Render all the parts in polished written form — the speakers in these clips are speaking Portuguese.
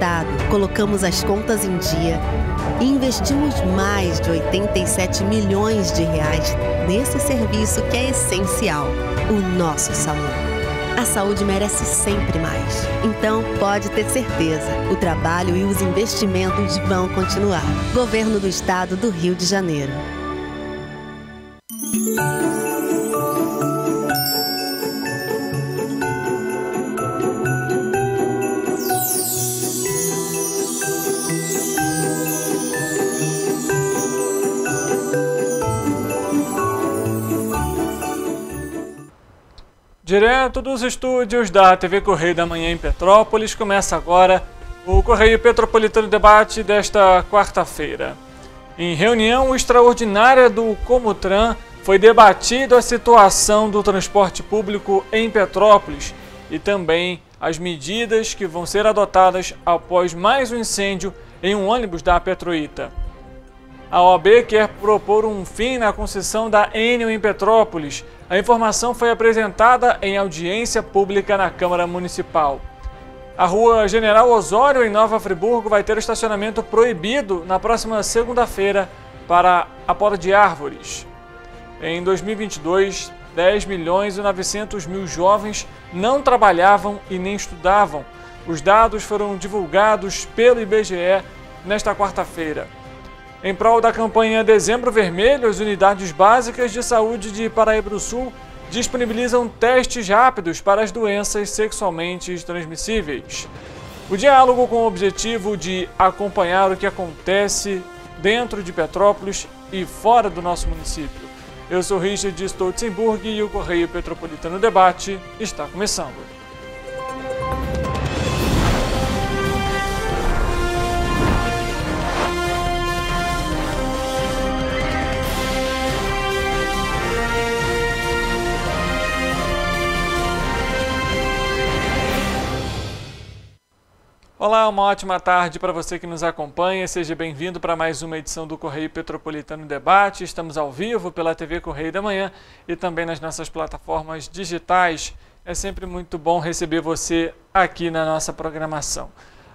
estado, colocamos as contas em dia e investimos mais de 87 milhões de reais nesse serviço que é essencial, o nosso SAMU. A saúde merece sempre mais. Então, pode ter certeza, o trabalho e os investimentos vão continuar. Governo do Estado do Rio de Janeiro. Direto dos estúdios da TV Correio da Manhã em Petrópolis, começa agora o Correio Petropolitano Debate desta quarta-feira. Em reunião extraordinária do Comutran, foi debatida a situação do transporte público em Petrópolis e também as medidas que vão ser adotadas após mais um incêndio em um ônibus da Petroita. A OAB quer propor um fim na concessão da Enel em Petrópolis. A informação foi apresentada em audiência pública na Câmara Municipal. A Rua General Osório, em Nova Friburgo, vai ter estacionamento proibido na próxima segunda-feira para a poda de árvores. Em 2022, 10 milhões e 900 mil jovens não trabalhavam e nem estudavam. Os dados foram divulgados pelo IBGE nesta quarta-feira. Em prol da campanha Dezembro Vermelho, as unidades básicas de saúde de Paraíba do Sul disponibilizam testes rápidos para as doenças sexualmente transmissíveis. O diálogo com o objetivo de acompanhar o que acontece dentro de Petrópolis e fora do nosso município. Eu sou Richard Stolzenburg e o Correio Petropolitano Debate está começando. Olá, uma ótima tarde para você que nos acompanha. Seja bem-vindo para mais uma edição do Correio Petropolitano Debate. Estamos ao vivo pela TV Correio da Manhã e também nas nossas plataformas digitais. É sempre muito bom receber você aqui na nossa programação.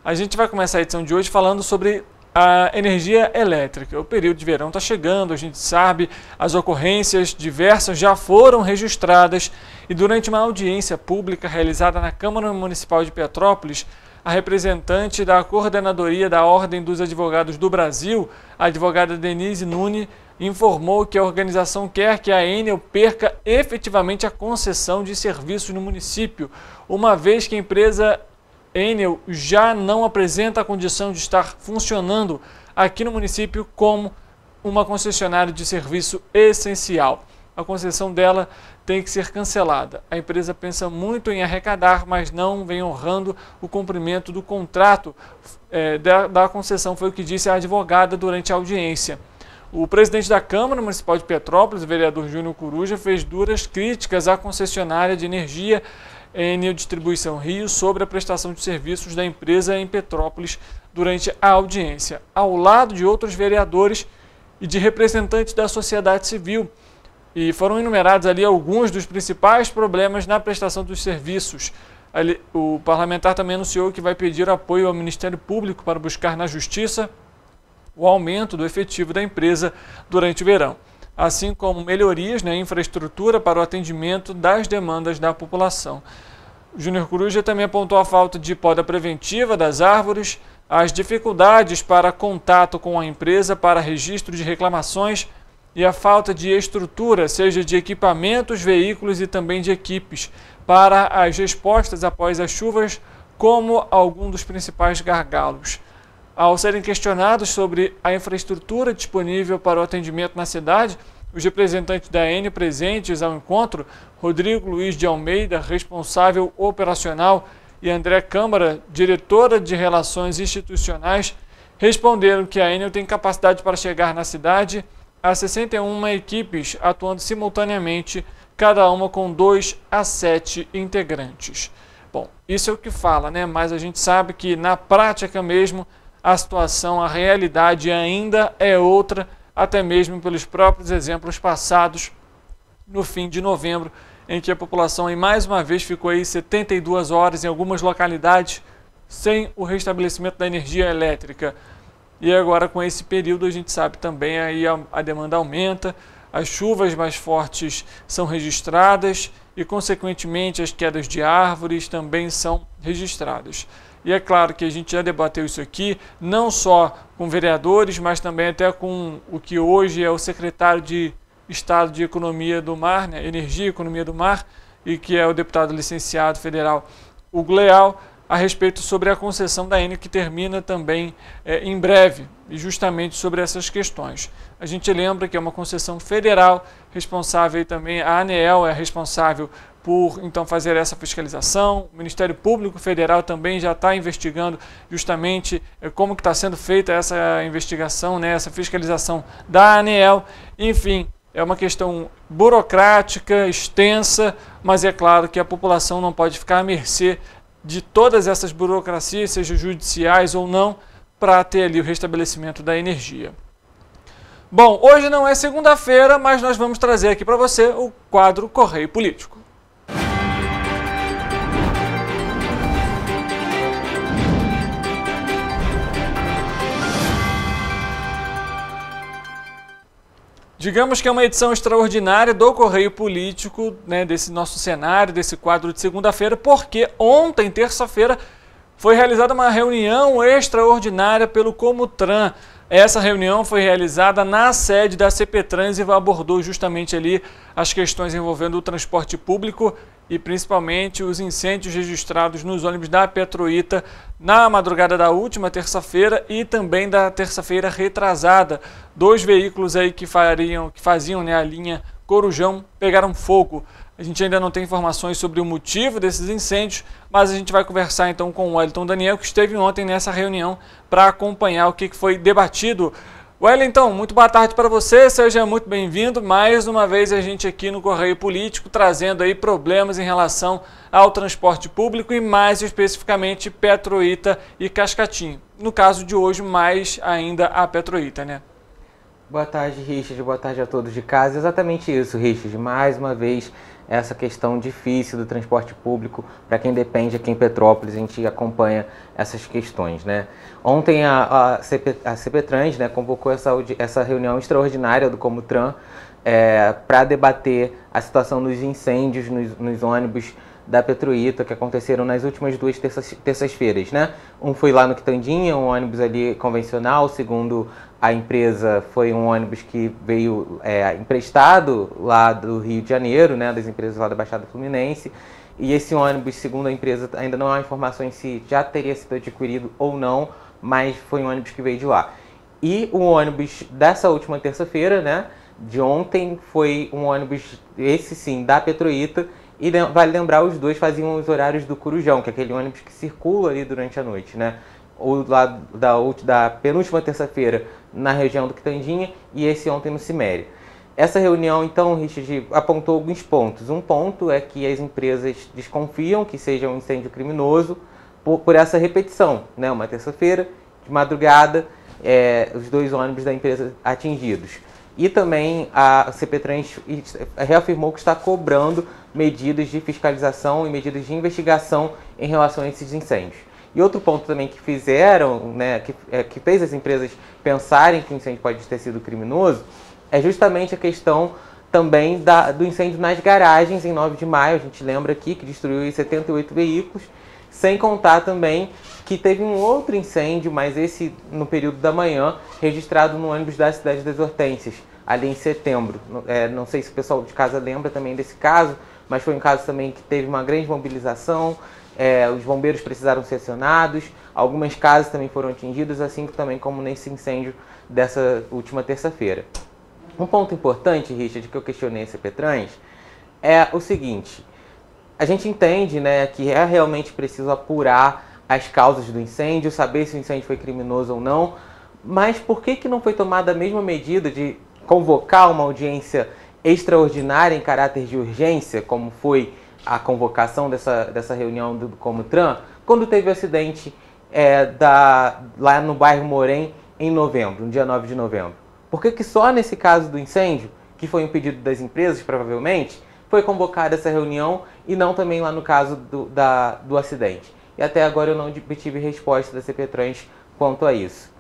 A gente vai começar a edição de hoje falando sobre a energia elétrica. O período de verão está chegando, a gente sabe, as ocorrências diversas já foram registradas e durante uma audiência pública realizada na Câmara Municipal de Petrópolis, a representante da Coordenadoria da Ordem dos Advogados do Brasil, a advogada Denise Nune, informou que a organização quer que a Enel perca efetivamente a concessão de serviços no município, uma vez que a empresa Enel já não apresenta a condição de estar funcionando aqui no município como uma concessionária de serviço essencial. A concessão dela tem que ser cancelada. A empresa pensa muito em arrecadar, mas não vem honrando o cumprimento do contrato da concessão, foi o que disse a advogada durante a audiência. O presidente da Câmara Municipal de Petrópolis, o vereador Júnior Coruja, fez duras críticas à concessionária de energia Enel Distribuição Rio sobre a prestação de serviços da empresa em Petrópolis durante a audiência, ao lado de outros vereadores e de representantes da sociedade civil. E foram enumerados ali alguns dos principais problemas na prestação dos serviços. O parlamentar também anunciou que vai pedir apoio ao Ministério Público para buscar na Justiça o aumento do efetivo da empresa durante o verão, assim como melhorias na infraestrutura para o atendimento das demandas da população. O Júnior Coruja também apontou a falta de poda preventiva das árvores, as dificuldades para contato com a empresa para registro de reclamações e a falta de estrutura, seja de equipamentos, veículos e também de equipes, para as respostas após as chuvas, como algum dos principais gargalos. Ao serem questionados sobre a infraestrutura disponível para o atendimento na cidade, os representantes da Enel presentes ao encontro, Rodrigo Luiz de Almeida, responsável operacional, e André Câmara, diretora de Relações Institucionais, responderam que a Enel tem capacidade para chegar na cidade a 61 equipes atuando simultaneamente, cada uma com 2 a 7 integrantes. Bom, isso é o que fala, né? Mas a gente sabe que na prática mesmo a situação, a realidade ainda é outra, até mesmo pelos próprios exemplos passados no fim de novembro, em que a população mais uma vez ficou aí 72 horas em algumas localidades sem o restabelecimento da energia elétrica. E agora, com esse período, a gente sabe também aí a demanda aumenta, as chuvas mais fortes são registradas e, consequentemente, as quedas de árvores também são registradas. E é claro que a gente já debateu isso aqui, não só com vereadores, mas também até com o que hoje é o secretário de Estado de Economia do Mar, né, Energia e Economia do Mar, e que é o deputado licenciado federal Hugo Leal, a respeito sobre a concessão da Enel, que termina também em breve, e justamente sobre essas questões. A gente lembra que é uma concessão federal, responsável também, a ANEEL é responsável por então fazer essa fiscalização. O Ministério Público Federal também já está investigando justamente como que está sendo feita essa investigação, né, essa fiscalização da ANEEL. Enfim, é uma questão burocrática, extensa, mas é claro que a população não pode ficar à mercê de todas essas burocracias, sejam judiciais ou não, para ter ali o restabelecimento da energia. Bom, hoje não é segunda-feira, mas nós vamos trazer aqui para você o quadro Correio Político. Digamos que é uma edição extraordinária do Correio Político, né, desse nosso cenário, desse quadro de segunda-feira, porque ontem, terça-feira, foi realizada uma reunião extraordinária pelo Comutran. Essa reunião foi realizada na sede da CPTrans e abordou justamente ali as questões envolvendo o transporte público e principalmente os incêndios registrados nos ônibus da Petroita na madrugada da última terça-feira e também da terça-feira retrasada. 2 veículos aí que faziam, né, a linha Corujão pegaram fogo. A gente ainda não tem informações sobre o motivo desses incêndios, mas a gente vai conversar então com o Wellington Daniel, que esteve ontem nessa reunião para acompanhar o que foi debatido. Wellington, muito boa tarde para você, seja muito bem-vindo. Mais uma vez a gente aqui no Correio Político trazendo aí problemas em relação ao transporte público e mais especificamente Petroita e Cascatinho. No caso de hoje, mais ainda a Petroita, né? Boa tarde, Richard. Boa tarde a todos de casa. Exatamente isso, Richard. Mais uma vez, essa questão difícil do transporte público, para quem depende aqui em Petrópolis, a gente acompanha essas questões, né? Ontem a CPTrans, né, convocou essa reunião extraordinária do Comutran para debater a situação dos incêndios nos ônibus da Petroita, que aconteceram nas últimas 2 terças-feiras, né? Um foi lá no Quitandinha, um ônibus ali convencional, segundo a empresa foi um ônibus que veio emprestado lá do Rio de Janeiro, né, das empresas lá da Baixada Fluminense, e esse ônibus, segundo a empresa, ainda não há informações se já teria sido adquirido ou não, mas foi um ônibus que veio de lá. E o ônibus dessa última terça-feira, né, de ontem, foi um ônibus, esse sim, da Petroita. E vale lembrar, os dois faziam os horários do Corujão, que é aquele ônibus que circula ali durante a noite, né? O lá da penúltima terça-feira na região do Quitandinha e esse ontem no Ciméria. Essa reunião, então, Richard, apontou alguns pontos. Um ponto é que as empresas desconfiam que seja um incêndio criminoso por essa repetição, né? Uma terça-feira, de madrugada, os 2 ônibus da empresa atingidos. E também a CPTrans reafirmou que está cobrando medidas de fiscalização e medidas de investigação em relação a esses incêndios. E outro ponto também que fizeram, né, que fez as empresas pensarem que o incêndio pode ter sido criminoso, é justamente a questão também do incêndio nas garagens em 9 de maio. A gente lembra aqui que destruiu 78 veículos, sem contar também que teve um outro incêndio, mas esse no período da manhã, registrado no ônibus da Cidade das Hortênsias, ali em setembro. Não sei se o pessoal de casa lembra também desse caso, mas foi um caso também que teve uma grande mobilização, os bombeiros precisaram ser acionados, algumas casas também foram atingidas, assim também como nesse incêndio dessa última terça-feira. Um ponto importante, Richard, que eu questionei a CPTrans, é o seguinte: a gente entende, né, que é realmente preciso apurar as causas do incêndio, saber se o incêndio foi criminoso ou não, mas por que não foi tomada a mesma medida de convocar uma audiência extraordinária em caráter de urgência, como foi a convocação dessa reunião do Comutran, quando teve o acidente lá no bairro Morém em novembro, no dia 9 de novembro? Por que só nesse caso do incêndio, que foi um pedido das empresas, provavelmente, foi convocada essa reunião e não também lá no caso do acidente? e até agora eu não obtive resposta da CPTrans quanto a isso.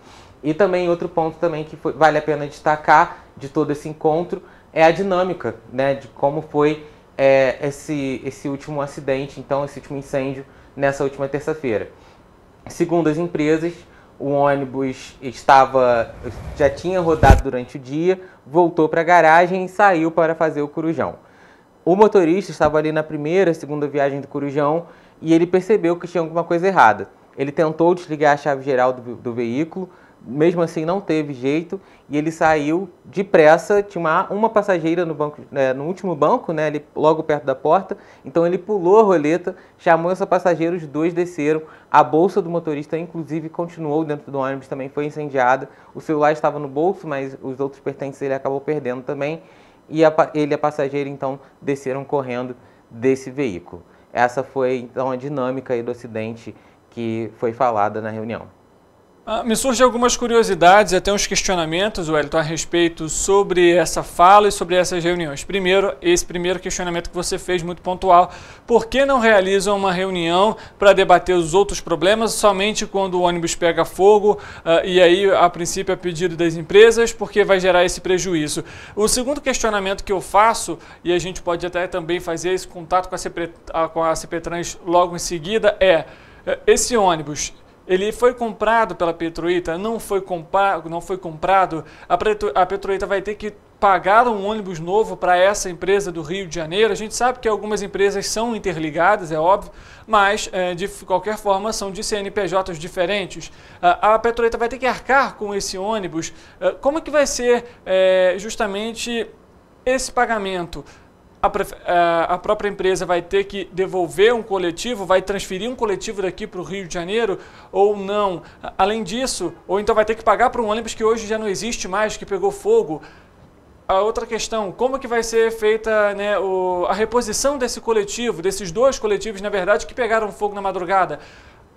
E também outro ponto também que vale a pena destacar de todo esse encontro é a dinâmica, né, de como foi esse último acidente, então esse último incêndio nessa última terça-feira. Segundo as empresas, o ônibus já tinha rodado durante o dia, voltou para a garagem e saiu para fazer o Corujão. O motorista estava ali na primeira, segunda viagem do Corujão e ele percebeu que tinha alguma coisa errada. Ele tentou desligar a chave geral do veículo, mesmo assim não teve jeito e ele saiu depressa. Tinha uma passageira no banco, no último banco, né, ali logo perto da porta. Então ele pulou a roleta, chamou essa passageira, os dois desceram. A bolsa do motorista, inclusive, continuou dentro do ônibus, também foi incendiada. O celular estava no bolso, mas os outros pertences ele acabou perdendo também. E ele e a passageira, então, desceram correndo desse veículo. Essa foi, então, a dinâmica aí do acidente que foi falada na reunião. Me surgem algumas curiosidades e até uns questionamentos, Wellington, a respeito sobre essa fala e sobre essas reuniões. Primeiro, esse primeiro questionamento que você fez, muito pontual. Por que não realizam uma reunião para debater os outros problemas somente quando o ônibus pega fogo e aí, a princípio, é pedido das empresas, porque vai gerar esse prejuízo? O segundo questionamento que eu faço, e a gente pode até também fazer esse contato com a CPTrans logo em seguida, esse ônibus... Ele foi comprado pela Petroita, não foi comprado, a Petroita vai ter que pagar um ônibus novo para essa empresa do Rio de Janeiro. A gente sabe que algumas empresas são interligadas, é óbvio, mas de qualquer forma são de CNPJs diferentes. A Petroita vai ter que arcar com esse ônibus. Como é que vai ser justamente esse pagamento? A própria empresa vai ter que devolver um coletivo, vai transferir um coletivo daqui para o Rio de Janeiro ou não? Além disso, ou então vai ter que pagar para um ônibus que hoje já não existe mais, que pegou fogo. A outra questão, como que vai ser feita, né, a reposição desse coletivo, desses dois coletivos, na verdade, que pegaram fogo na madrugada?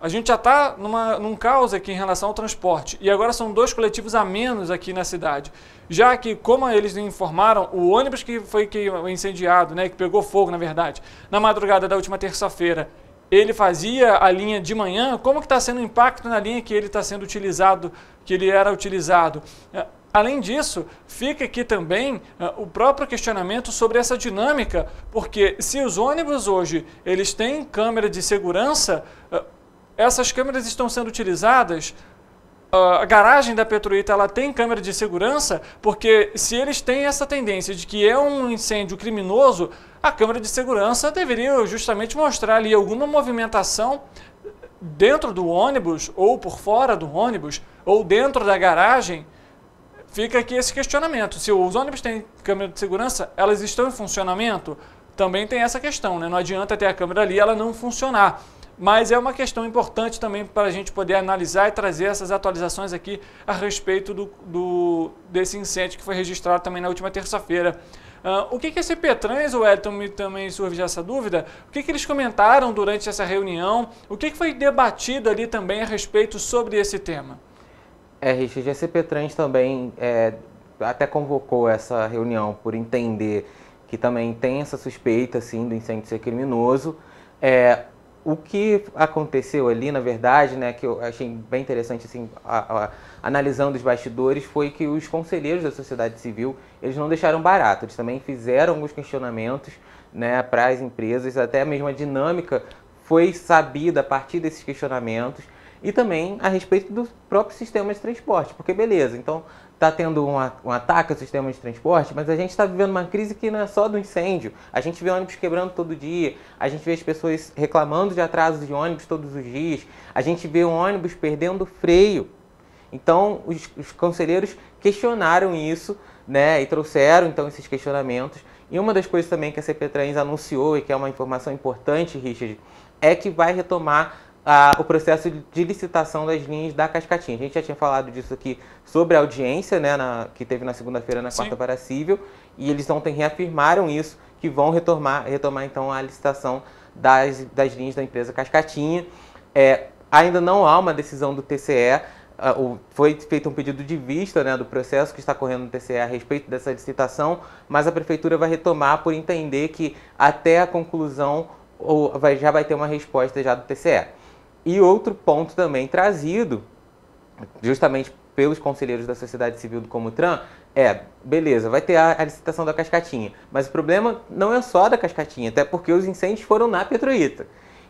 A gente já está num caos aqui em relação ao transporte e agora são dois coletivos a menos aqui na cidade. Já que, como eles informaram, o ônibus que foi incendiado, né, que pegou fogo, na verdade, na madrugada da última terça-feira, ele fazia a linha de manhã. Como que está sendo o impacto na linha que ele está sendo utilizado, que ele era utilizado? Além disso, fica aqui também o próprio questionamento sobre essa dinâmica, porque se os ônibus hoje eles têm câmera de segurança, essas câmeras estão sendo utilizadas, a garagem da Petroita ela tem câmera de segurança, porque se eles têm essa tendência de que é um incêndio criminoso, a câmera de segurança deveria justamente mostrar ali alguma movimentação dentro do ônibus, ou por fora do ônibus, ou dentro da garagem. Fica aqui esse questionamento. Se os ônibus têm câmera de segurança, elas estão em funcionamento? Também tem essa questão, né? Não adianta ter a câmera ali e ela não funcionar. Mas é uma questão importante também para a gente poder analisar e trazer essas atualizações aqui a respeito desse incêndio que foi registrado também na última terça-feira. O que a CPTrans, o Wellington, me também surge essa dúvida, o que eles comentaram durante essa reunião, o que foi debatido ali também a respeito sobre esse tema? Richard, a CPTrans também até convocou essa reunião por entender que também tem essa suspeita assim, do incêndio ser criminoso. O que aconteceu ali, na verdade, né, que eu achei bem interessante, assim, analisando os bastidores, foi que os conselheiros da sociedade civil, eles não deixaram barato, eles também fizeram alguns questionamentos, né, para as empresas, até mesmo a dinâmica foi sabida a partir desses questionamentos, e também a respeito do próprio sistema de transporte, porque beleza, então está tendo um ataque ao sistema de transporte, mas a gente está vivendo uma crise que não é só do incêndio. A gente vê ônibus quebrando todo dia, a gente vê as pessoas reclamando de atrasos de ônibus todos os dias, a gente vê um ônibus perdendo freio. Então, os conselheiros questionaram isso, né, e trouxeram então esses questionamentos. E uma das coisas também que a CPTrans anunciou, e que é uma informação importante, Richard, é que vai retomar o processo de licitação das linhas da Cascatinha. A gente já tinha falado disso aqui sobre a audiência, né, que teve na segunda-feira na Quarta Vara Cível, e eles ontem reafirmaram isso, que vão retomar então a licitação das linhas da empresa Cascatinha. Ainda não há uma decisão do TCE, foi feito um pedido de vista, né, do processo que está correndo no TCE a respeito dessa licitação, mas a Prefeitura vai retomar por entender que até a conclusão já vai ter uma resposta já do TCE. E outro ponto também trazido, justamente pelos conselheiros da sociedade civil do Comutran, beleza, vai ter a licitação da cascatinha, mas o problema não é só da cascatinha, até porque os incêndios foram na Petroita.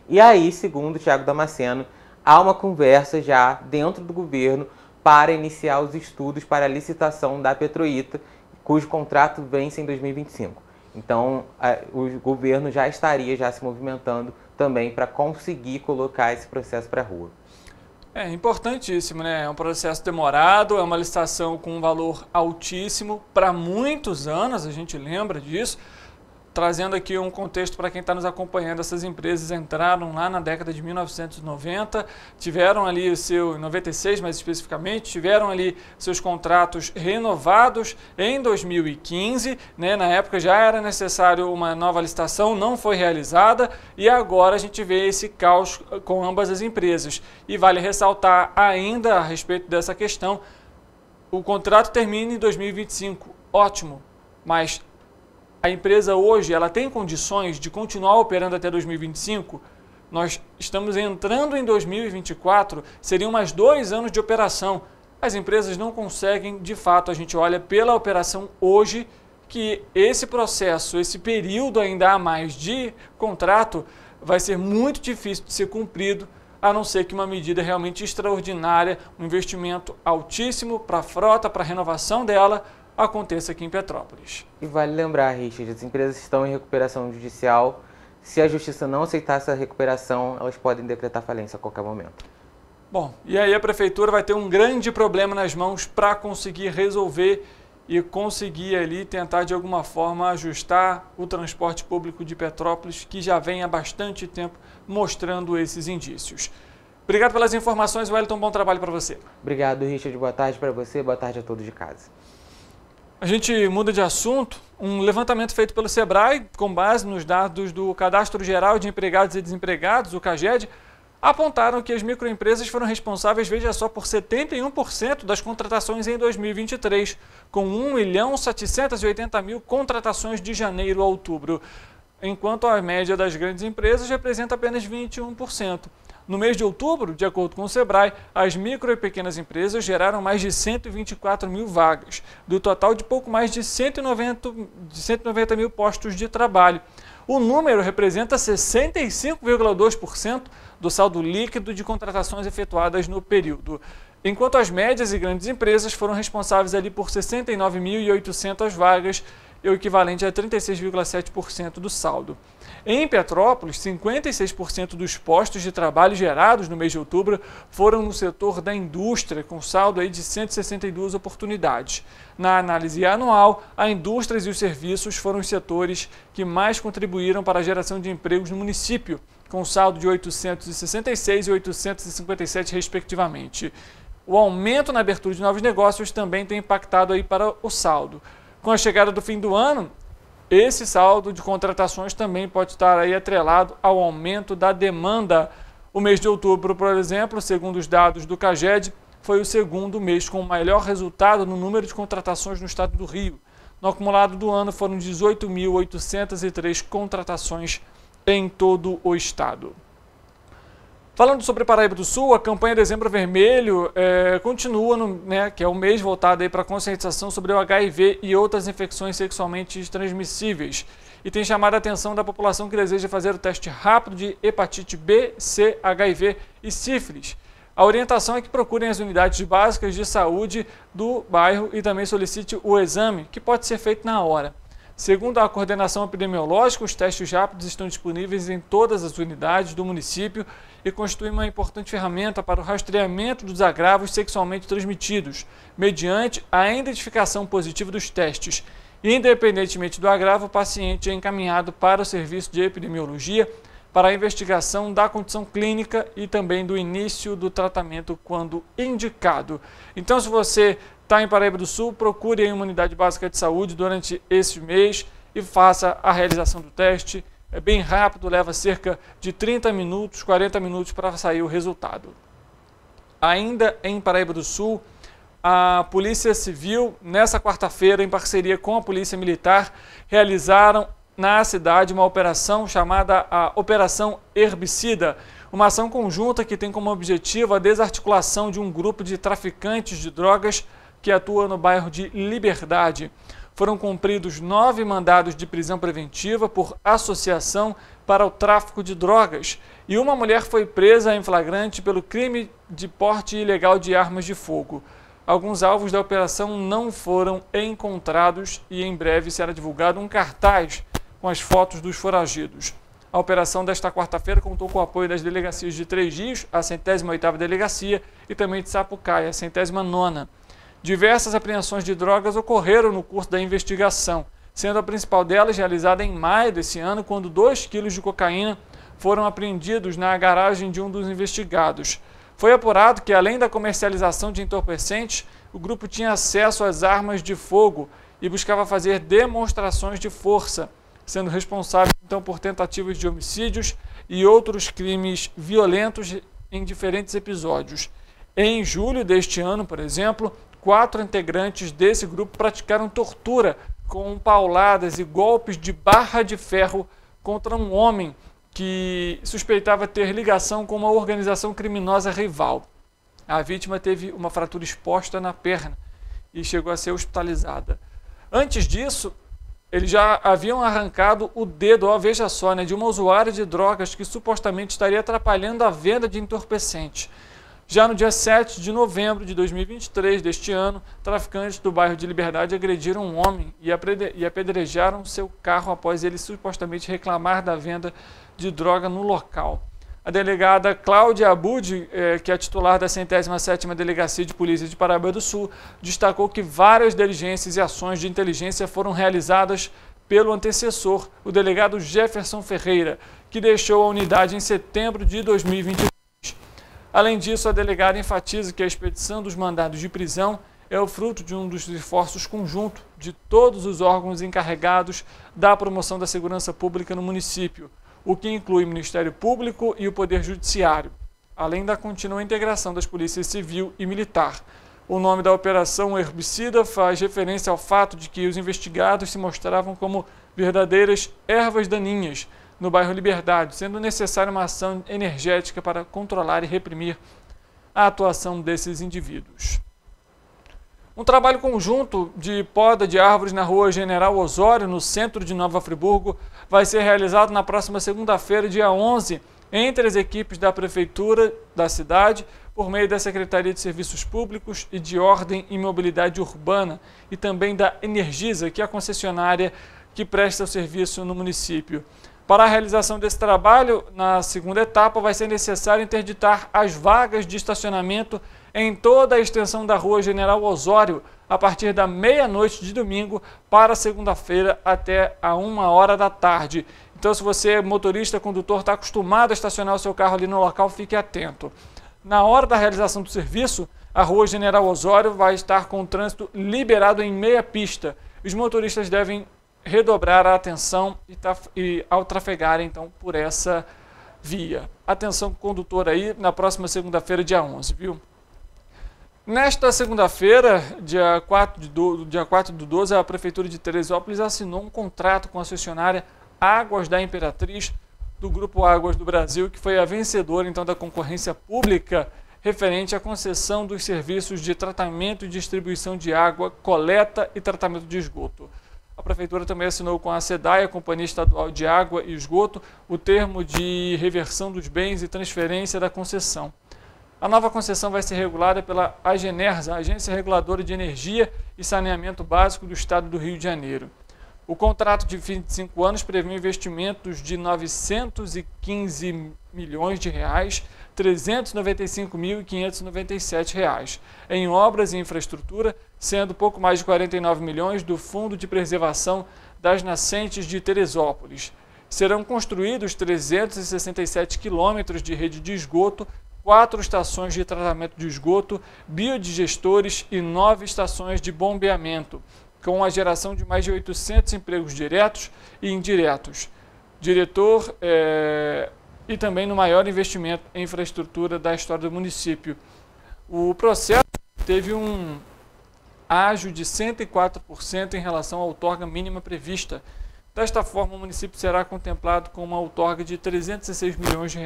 E aí, segundo o Thiago Damasceno, há uma conversa já dentro do governo para iniciar os estudos para a licitação da Petroita, cujo contrato vence em 2025. Então, o governo já estaria se movimentando também para conseguir colocar esse processo para a rua. É importantíssimo, né? É um processo demorado, é uma licitação com um valor altíssimo para muitos anos, a gente lembra disso. Trazendo aqui um contexto para quem está nos acompanhando, essas empresas entraram lá na década de 1990, tiveram ali em 96 mais especificamente, tiveram ali seus contratos renovados em 2015, né? Na época já era necessário uma nova licitação, não foi realizada e agora a gente vê esse caos com ambas as empresas. E vale ressaltar ainda a respeito dessa questão, o contrato termina em 2025, ótimo, mas a empresa hoje ela tem condições de continuar operando até 2025? Nós estamos entrando em 2024, seriam mais 2 anos de operação. As empresas não conseguem, de fato, a gente olha pela operação hoje, que esse processo, esse período ainda a mais de contrato, vai ser muito difícil de ser cumprido, a não ser que uma medida realmente extraordinária, um investimento altíssimo para a frota, para a renovação dela, aconteça aqui em Petrópolis. E vale lembrar, Richard, as empresas estão em recuperação judicial. Se a justiça não aceitar essa recuperação, elas podem decretar falência a qualquer momento. Bom, e aí a prefeitura vai ter um grande problema nas mãos para conseguir resolver e conseguir ali tentar de alguma forma ajustar o transporte público de Petrópolis, que já vem há bastante tempo mostrando esses indícios. Obrigado pelas informações, Wellington, bom trabalho para você. Obrigado, Richard, boa tarde para você, boa tarde a todos de casa. A gente muda de assunto. Um levantamento feito pelo Sebrae, com base nos dados do Cadastro Geral de Empregados e Desempregados, o CAGED, apontaram que as microempresas foram responsáveis, veja só, por 71% das contratações em 2023, com 1.780.000 contratações de janeiro a outubro, enquanto a média das grandes empresas representa apenas 21%. No mês de outubro, de acordo com o Sebrae, as micro e pequenas empresas geraram mais de 124.000 vagas, do total de pouco mais de 190 mil postos de trabalho. O número representa 65,2% do saldo líquido de contratações efetuadas no período, enquanto as médias e grandes empresas foram responsáveis ali por 69.800 vagas, o equivalente a 36,7% do saldo. Em Petrópolis, 56% dos postos de trabalho gerados no mês de outubro foram no setor da indústria, com saldo aí de 162 oportunidades. Na análise anual, a indústria e os serviços foram os setores que mais contribuíram para a geração de empregos no município, com saldo de 866 e 857 respectivamente. O aumento na abertura de novos negócios também tem impactado aí para o saldo. Com a chegada do fim do ano, esse saldo de contratações também pode estar aí atrelado ao aumento da demanda. O mês de outubro, por exemplo, segundo os dados do CAGED, foi o segundo mês com o maior resultado no número de contratações no estado do Rio. No acumulado do ano foram 18.803 contratações em todo o estado. Falando sobre Paraíba do Sul, a campanha Dezembro Vermelho continua, que é um mês voltado para a conscientização sobre o HIV e outras infecções sexualmente transmissíveis. E tem chamado a atenção da população que deseja fazer o teste rápido de hepatite B, C, HIV e sífilis. A orientação é que procurem as unidades básicas de saúde do bairro e também solicite o exame, que pode ser feito na hora. Segundo a coordenação epidemiológica, os testes rápidos estão disponíveis em todas as unidades do município e constituem uma importante ferramenta para o rastreamento dos agravos sexualmente transmitidos, mediante a identificação positiva dos testes. Independentemente do agravo, o paciente é encaminhado para o serviço de epidemiologia para a investigação da condição clínica e também do início do tratamento quando indicado. Então, se você está em Paraíba do Sul, procure aí uma unidade básica de saúde durante esse mês e faça a realização do teste. É bem rápido, leva cerca de 30 minutos, 40 minutos para sair o resultado. Ainda em Paraíba do Sul, a Polícia Civil, nessa quarta-feira, em parceria com a Polícia Militar, realizaram na cidade uma operação chamada a Operação Herbicida. Uma ação conjunta que tem como objetivo a desarticulação de um grupo de traficantes de drogas que atua no bairro de Liberdade. Foram cumpridos 9 mandados de prisão preventiva por associação para o tráfico de drogas e uma mulher foi presa em flagrante pelo crime de porte ilegal de armas de fogo. Alguns alvos da operação não foram encontrados e em breve será divulgado um cartaz com as fotos dos foragidos. A operação desta quarta-feira contou com o apoio das delegacias de Três Rios, a 108ª Delegacia, e também de Sapucaia, a 109ª. Diversas apreensões de drogas ocorreram no curso da investigação, sendo a principal delas realizada em maio desse ano, quando 2 quilos de cocaína foram apreendidos na garagem de um dos investigados. Foi apurado que, além da comercialização de entorpecentes, o grupo tinha acesso às armas de fogo e buscava fazer demonstrações de força, sendo responsável então por tentativas de homicídios e outros crimes violentos em diferentes episódios. Em julho deste ano, por exemplo, 4 integrantes desse grupo praticaram tortura com pauladas e golpes de barra de ferro contra um homem que suspeitava ter ligação com uma organização criminosa rival. A vítima teve uma fratura exposta na perna e chegou a ser hospitalizada. Antes disso, eles já haviam arrancado o dedo, ó, veja só, de uma usuária de drogas que supostamente estaria atrapalhando a venda de entorpecentes. Já no dia 7 de novembro de 2023 deste ano, traficantes do bairro de Liberdade agrediram um homem e apedrejaram seu carro após ele supostamente reclamar da venda de droga no local. A delegada Cláudia Abud, que é titular da 107ª Delegacia de Polícia de Paraíba do Sul, destacou que várias diligências e ações de inteligência foram realizadas pelo antecessor, o delegado Jefferson Ferreira, que deixou a unidade em setembro de 2022. Além disso, a delegada enfatiza que a expedição dos mandados de prisão é o fruto de um dos esforços conjuntos de todos os órgãos encarregados da promoção da segurança pública no município, o que inclui o Ministério Público e o Poder Judiciário, além da contínua integração das polícias civil e militar. O nome da operação herbicida faz referência ao fato de que os investigados se mostravam como verdadeiras ervas daninhas no bairro Liberdade, sendo necessária uma ação energética para controlar e reprimir a atuação desses indivíduos. Um trabalho conjunto de poda de árvores na rua General Osório, no centro de Nova Friburgo, vai ser realizado na próxima segunda-feira, dia 11, entre as equipes da Prefeitura da cidade, por meio da Secretaria de Serviços Públicos e de Ordem e Mobilidade Urbana, e também da Energisa, que é a concessionária que presta o serviço no município. Para a realização desse trabalho, na segunda etapa, vai ser necessário interditar as vagas de estacionamento em toda a extensão da rua General Osório, a partir da meia-noite de domingo para segunda-feira até a 1h da tarde. Então, se você é motorista, condutor, está acostumado a estacionar o seu carro ali no local, fique atento. Na hora da realização do serviço, a rua General Osório vai estar com o trânsito liberado em meia pista. Os motoristas devem redobrar a atenção ao trafegarem então por essa via. Atenção condutor aí na próxima segunda-feira, dia 11, viu? Nesta segunda-feira, dia 4 do 12, a Prefeitura de Teresópolis assinou um contrato com a concessionária Águas da Imperatriz, do Grupo Águas do Brasil, que foi a vencedora então da concorrência pública referente à concessão dos serviços de tratamento e distribuição de água, coleta e tratamento de esgoto. A Prefeitura também assinou com a SEDAI, a Companhia Estadual de Água e Esgoto, o termo de reversão dos bens e transferência da concessão. A nova concessão vai ser regulada pela Agenersa, Agência Reguladora de Energia e Saneamento Básico do Estado do Rio de Janeiro. O contrato de 25 anos prevê investimentos de R$ 915 milhões, R$ 395.597 em obras e infraestrutura, sendo pouco mais de 49 milhões do Fundo de Preservação das Nascentes de Teresópolis. Serão construídos 367 quilômetros de rede de esgoto, 4 estações de tratamento de esgoto, biodigestores e 9 estações de bombeamento, com a geração de mais de 800 empregos diretos e indiretos. Diretor e também no maior investimento em infraestrutura da história do município. O processo teve um ágio de 104% em relação à outorga mínima prevista. Desta forma, o município será contemplado com uma outorga de R$ 306 milhões,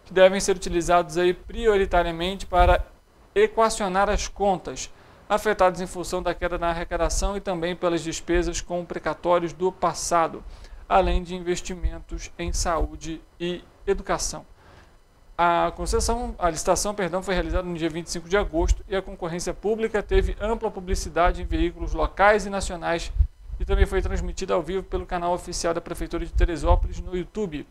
que devem ser utilizados aí prioritariamente para equacionar as contas afetadas em função da queda na arrecadação e também pelas despesas com precatórios do passado, além de investimentos em saúde e educação. A licitação, foi realizada no dia 25 de agosto e a concorrência pública teve ampla publicidade em veículos locais e nacionais e também foi transmitida ao vivo pelo canal oficial da Prefeitura de Teresópolis no YouTube.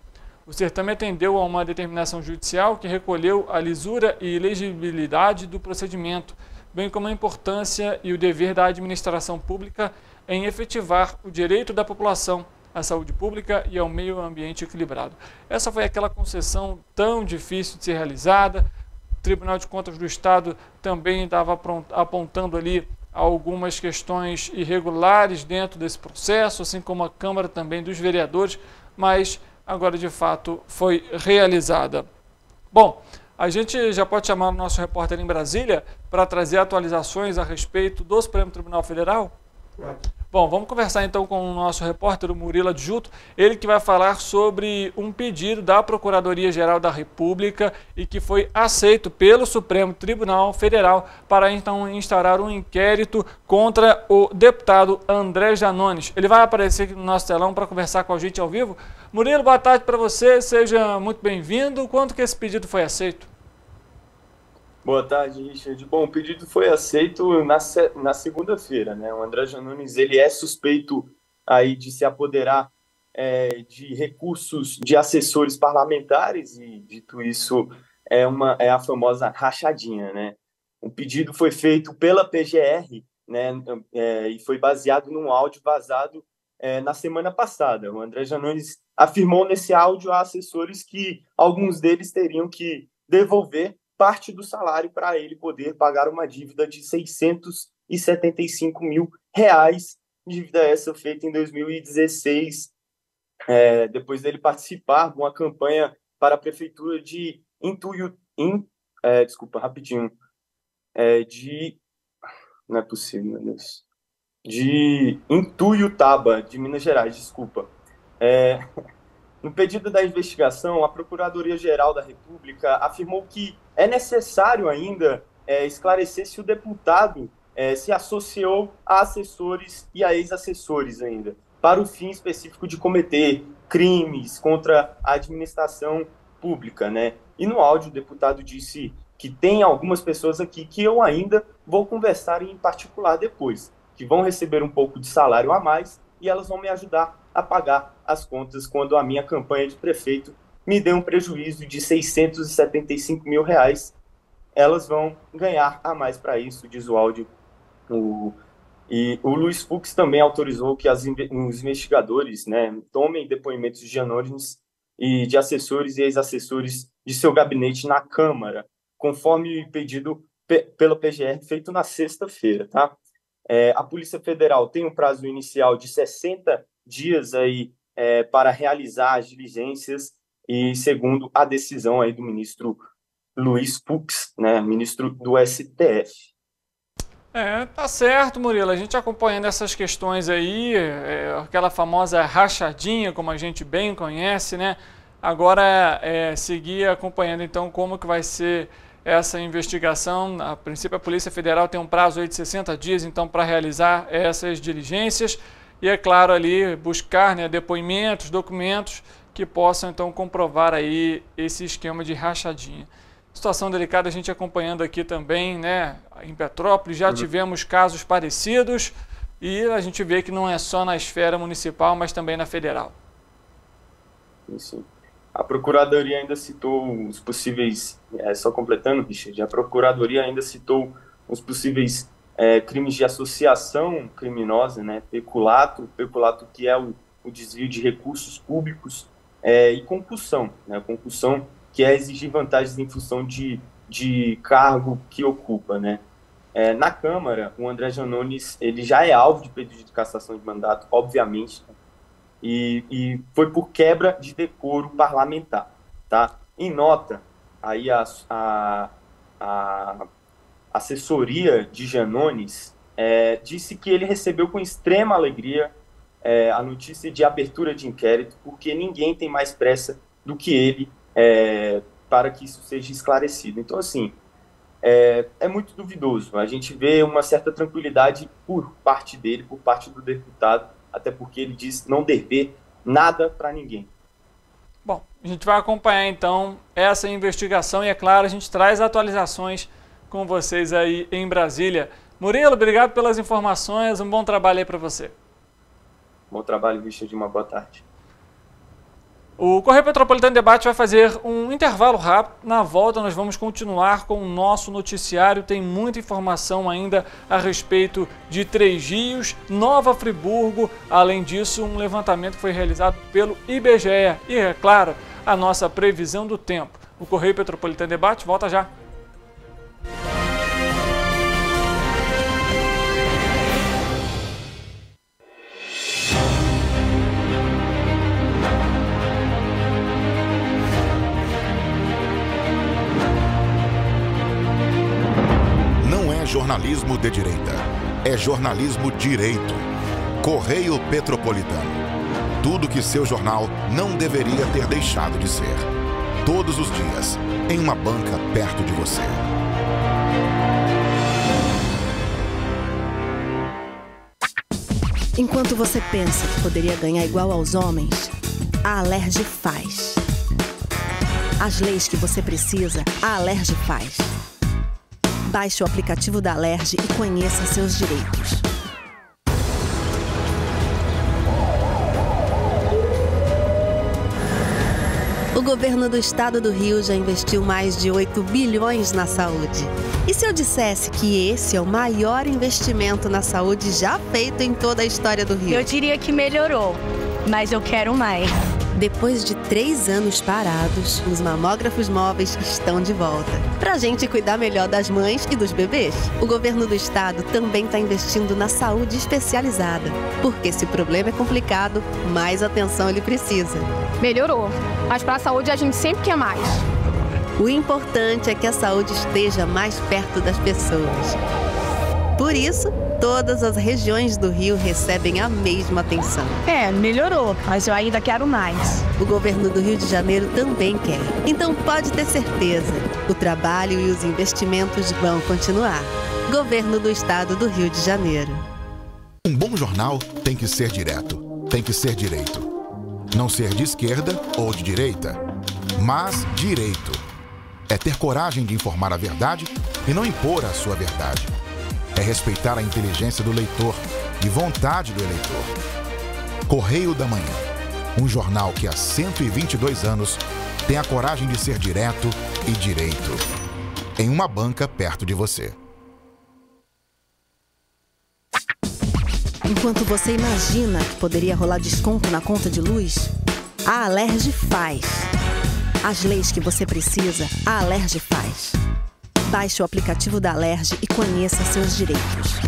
O certame atendeu a uma determinação judicial que recolheu a lisura e legibilidade do procedimento, bem como a importância e o dever da administração pública em efetivar o direito da população à saúde pública e ao meio ambiente equilibrado. Essa foi aquela concessão tão difícil de ser realizada. O Tribunal de Contas do Estado também estava apontando ali algumas questões irregulares dentro desse processo, assim como a Câmara também dos Vereadores, mas agora de fato foi realizada. Bom, a gente já pode chamar o nosso repórter em Brasília para trazer atualizações a respeito do Supremo Tribunal Federal? Bom, vamos conversar então com o nosso repórter, o Murilo Adjuto, ele que vai falar sobre um pedido da Procuradoria-Geral da República e que foi aceito pelo Supremo Tribunal Federal para então instaurar um inquérito contra o deputado André Janones. Ele vai aparecer aqui no nosso telão para conversar com a gente ao vivo. Murilo, boa tarde para você, seja muito bem-vindo. Quando que esse pedido foi aceito? Boa tarde, Richard. Bom, o pedido foi aceito na segunda-feira, né? O André Janones, ele é suspeito aí de se apoderar de recursos de assessores parlamentares e, dito isso, é a famosa rachadinha, né? O pedido foi feito pela PGR, né? E foi baseado num áudio vazado na semana passada. O André Janones afirmou nesse áudio a assessores que alguns deles teriam que devolver parte do salário para ele poder pagar uma dívida de R$675 mil, dívida essa feita em 2016, depois dele participar de uma campanha para a prefeitura de não é possível, meu Deus, de Ituiutaba, de Minas Gerais, desculpa. No pedido da investigação, a Procuradoria-Geral da República afirmou que é necessário ainda esclarecer se o deputado se associou a assessores e a ex-assessores ainda, para o fim específico de cometer crimes contra a administração pública, né? E no áudio o deputado disse que tem algumas pessoas aqui que eu ainda vou conversar em particular depois, que vão receber um pouco de salário a mais e elas vão me ajudar a pagar as contas quando a minha campanha de prefeito me deu um prejuízo de R$675 mil. Elas vão ganhar a mais para isso, diz o áudio. E o Luiz Fux também autorizou que os investigadores, né, tomem depoimentos de Janones e de assessores e ex-assessores de seu gabinete na Câmara, conforme pedido pela PGR feito na sexta-feira, tá? A Polícia Federal tem um prazo inicial de 60 dias aí, para realizar as diligências e segundo a decisão aí do ministro Luiz Fux, né, ministro do STF. Tá certo, Murilo. A gente acompanhando essas questões aí, aquela famosa rachadinha, como a gente bem conhece, né? Agora seguir acompanhando então como que vai ser essa investigação. A princípio a Polícia Federal tem um prazo aí de 60 dias então para realizar essas diligências e, é claro, ali buscar, né, depoimentos, documentos que possam então comprovar aí esse esquema de rachadinha. Situação delicada a gente acompanhando aqui também, né, em Petrópolis, já tivemos casos parecidos e a gente vê que não é só na esfera municipal, mas também na federal. Sim. A Procuradoria ainda citou os possíveis, só completando, Richard, a Procuradoria ainda citou os possíveis crimes de associação criminosa, né, peculato que é o desvio de recursos públicos, e concussão, né, concussão que é exigir vantagens em função de cargo que ocupa, né. Na Câmara, o André Janones ele já é alvo de pedido de cassação de mandato, obviamente, e foi por quebra de decoro parlamentar, tá? Em nota, aí a assessoria de Janones disse que ele recebeu com extrema alegria a notícia de abertura de inquérito, porque ninguém tem mais pressa do que ele para que isso seja esclarecido. Então, assim, é muito duvidoso. A gente vê uma certa tranquilidade por parte dele, por parte do deputado, até porque ele diz não dever nada para ninguém. Bom, a gente vai acompanhar então essa investigação e, é claro, a gente traz atualizações com vocês aí em Brasília. Murilo, obrigado pelas informações, um bom trabalho aí para você. Bom trabalho, Richard, uma boa tarde. O Correio Petropolitano Debate vai fazer um intervalo rápido. Na volta nós vamos continuar com o nosso noticiário. Tem muita informação ainda a respeito de Três Rios, Nova Friburgo. Além disso, um levantamento que foi realizado pelo IBGE. E, é claro, a nossa previsão do tempo. O Correio Petropolitano Debate volta já. Jornalismo de direita. É jornalismo direito. Correio Petropolitano. Tudo que seu jornal não deveria ter deixado de ser. Todos os dias, em uma banca perto de você. Enquanto você pensa que poderia ganhar igual aos homens, a Alerj faz. As leis que você precisa, a Alerj faz. Baixe o aplicativo da Alerj e conheça seus direitos. O governo do estado do Rio já investiu mais de 8 bilhões na saúde. E se eu dissesse que esse é o maior investimento na saúde já feito em toda a história do Rio? Eu diria que melhorou, mas eu quero mais. Depois de 3 anos parados, os mamógrafos móveis estão de volta. Pra gente cuidar melhor das mães e dos bebês. O governo do estado também está investindo na saúde especializada. Porque se o problema é complicado, mais atenção ele precisa. Melhorou, mas para a saúde a gente sempre quer mais. O importante é que a saúde esteja mais perto das pessoas. Por isso, todas as regiões do Rio recebem a mesma atenção. Melhorou, mas eu ainda quero mais. O governo do Rio de Janeiro também quer. Então pode ter certeza, o trabalho e os investimentos vão continuar. Governo do Estado do Rio de Janeiro. Um bom jornal tem que ser direto, tem que ser direito. Não ser de esquerda ou de direita, mas direito. É ter coragem de informar a verdade e não impor a sua verdade. É respeitar a inteligência do leitor e vontade do eleitor. Correio da Manhã, um jornal que há 122 anos tem a coragem de ser direto e direito. Em uma banca perto de você. Enquanto você imagina que poderia rolar desconto na conta de luz, a Alerj faz. As leis que você precisa, a Alerj faz. Baixe o aplicativo da Alerj e conheça seus direitos.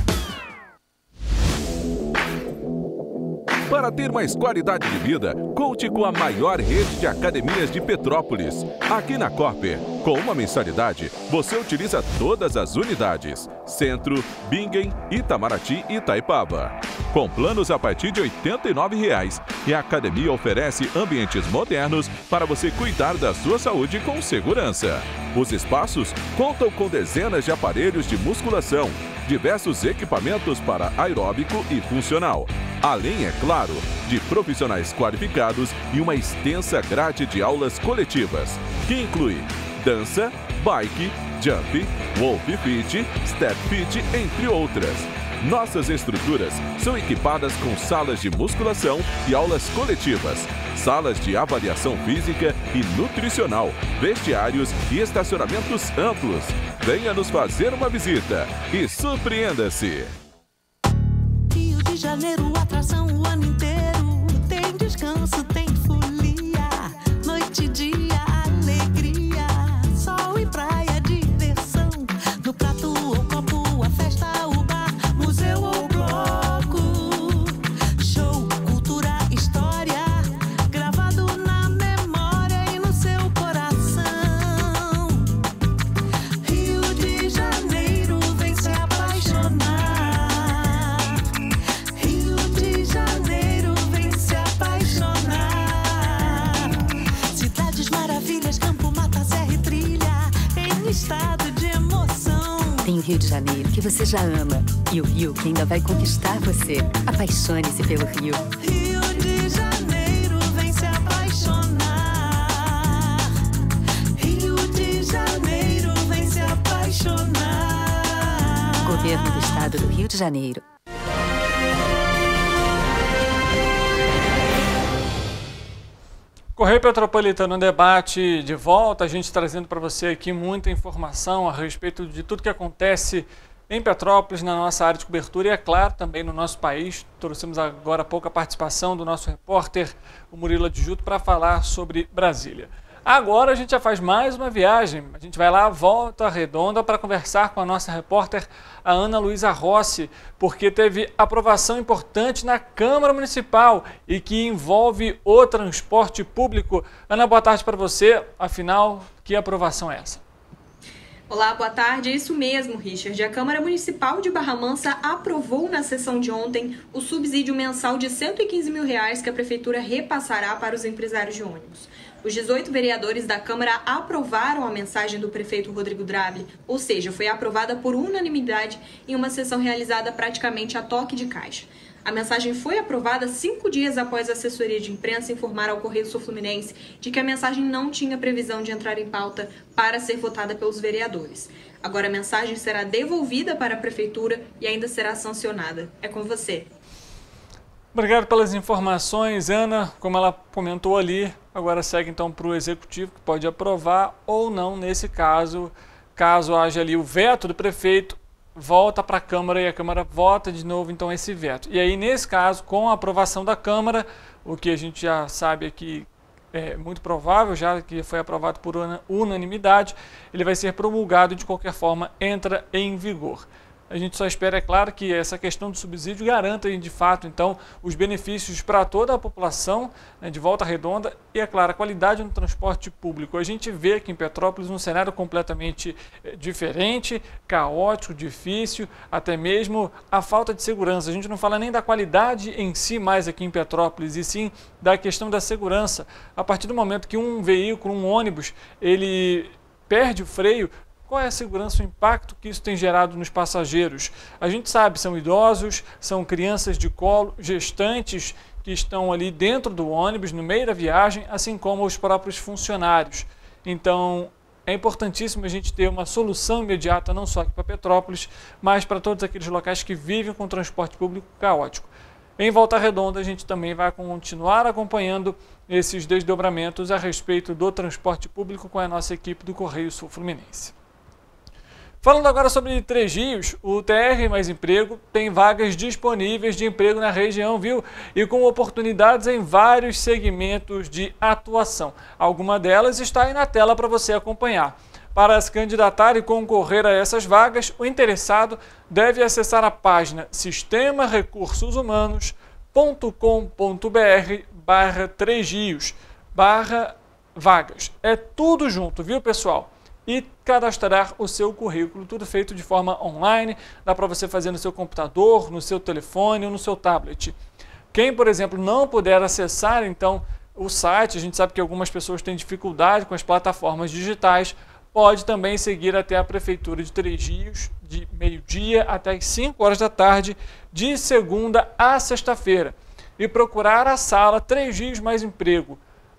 Para ter mais qualidade de vida, conte com a maior rede de academias de Petrópolis. Aqui na Corper, com uma mensalidade, você utiliza todas as unidades. Centro, Bingen, Itamaraty e Itaipava. Com planos a partir de R$ 89,00. E a academia oferece ambientes modernos para você cuidar da sua saúde com segurança. Os espaços contam com dezenas de aparelhos de musculação, diversos equipamentos para aeróbico e funcional. Além, é claro, de profissionais qualificados e uma extensa grade de aulas coletivas, que inclui dança, bike, jump, wolf fit, step fit, entre outras. Nossas estruturas são equipadas com salas de musculação e aulas coletivas, salas de avaliação física e nutricional, vestiários e estacionamentos amplos. Venha nos fazer uma visita e surpreenda-se! Rio de Janeiro, atração o ano inteiro. Tem descanso, tem folia, noite e dia, alegria, sol e praia, diversão. No prato ou copo, a festa, o bar, museu ou bloco. Show, cultura, história, gravado na memória e no seu coração. Rio de Janeiro, vem se apaixonar. Rio de Janeiro, vem se apaixonar. que você já ama e o Rio que ainda vai conquistar você. Apaixone-se pelo Rio. Rio de Janeiro, vem se apaixonar. Rio de Janeiro, vem se apaixonar. Governo do Estado do Rio de Janeiro. Correio Petropolitano Debate de volta, a gente trazendo para você aqui muita informação a respeito de tudo que acontece em Petrópolis, na nossa área de cobertura e, é claro, também no nosso país. Trouxemos agora há pouco a participação do nosso repórter, o Murilo Adjuto, para falar sobre Brasília. Agora a gente já faz mais uma viagem, a gente vai lá à Volta Redonda para conversar com a nossa repórter, a Ana Luísa Rossi, porque teve aprovação importante na Câmara Municipal e que envolve o transporte público. Ana, boa tarde para você, afinal, que aprovação é essa? Olá, boa tarde. É isso mesmo, Richard. A Câmara Municipal de Barra Mansa aprovou na sessão de ontem o subsídio mensal de R$ 115 mil que a Prefeitura repassará para os empresários de ônibus. Os 18 vereadores da Câmara aprovaram a mensagem do prefeito Rodrigo Drabli, ou seja, foi aprovada por unanimidade em uma sessão realizada praticamente a toque de caixa. A mensagem foi aprovada 5 dias após a assessoria de imprensa informar ao Correio Sul-Fluminense de que a mensagem não tinha previsão de entrar em pauta para ser votada pelos vereadores. Agora a mensagem será devolvida para a Prefeitura e ainda será sancionada. É com você. Obrigado pelas informações, Ana. Como ela comentou ali, agora segue então para o Executivo, que pode aprovar ou não nesse caso. Caso haja ali o veto do prefeito, volta para a Câmara e a Câmara vota de novo então esse veto. E aí, nesse caso, com a aprovação da Câmara, o que a gente já sabe aqui é muito provável, já que foi aprovado por unanimidade, ele vai ser promulgado e de qualquer forma entra em vigor. A gente só espera, é claro, que essa questão do subsídio garanta, de fato, então, os benefícios para toda a população, né, de Volta Redonda e, é claro, a qualidade no transporte público. A gente vê aqui em Petrópolis um cenário completamente diferente, caótico, difícil, até mesmo a falta de segurança. A gente não fala nem da qualidade em si mais aqui em Petrópolis, e sim da questão da segurança. A partir do momento que um veículo, um ônibus, ele perde o freio, qual é a segurança, o impacto que isso tem gerado nos passageiros? A gente sabe, são idosos, são crianças de colo, gestantes que estão ali dentro do ônibus, no meio da viagem, assim como os próprios funcionários. Então, é importantíssimo a gente ter uma solução imediata, não só aqui para Petrópolis, mas para todos aqueles locais que vivem com transporte público caótico. Em Volta Redonda, a gente também vai continuar acompanhando esses desdobramentos a respeito do transporte público com a nossa equipe do Correio Sul-Fluminense. Falando agora sobre Três Rios, o TR Mais Emprego tem vagas disponíveis de emprego na região, viu? E com oportunidades em vários segmentos de atuação. Alguma delas está aí na tela para você acompanhar. Para se candidatar e concorrer a essas vagas, o interessado deve acessar a página sistemarecursosumanos.com.br/Três Rios/vagas. É tudo junto, viu, pessoal? E cadastrar o seu currículo, tudo feito de forma online, dá para você fazer no seu computador, no seu telefone ou no seu tablet. Quem, por exemplo, não puder acessar, então, o site, a gente sabe que algumas pessoas têm dificuldade com as plataformas digitais, pode também seguir até a Prefeitura de Três Rios, de meio-dia até as 5 horas da tarde, de segunda a sexta-feira, e procurar a sala Três Rios Mais Emprego.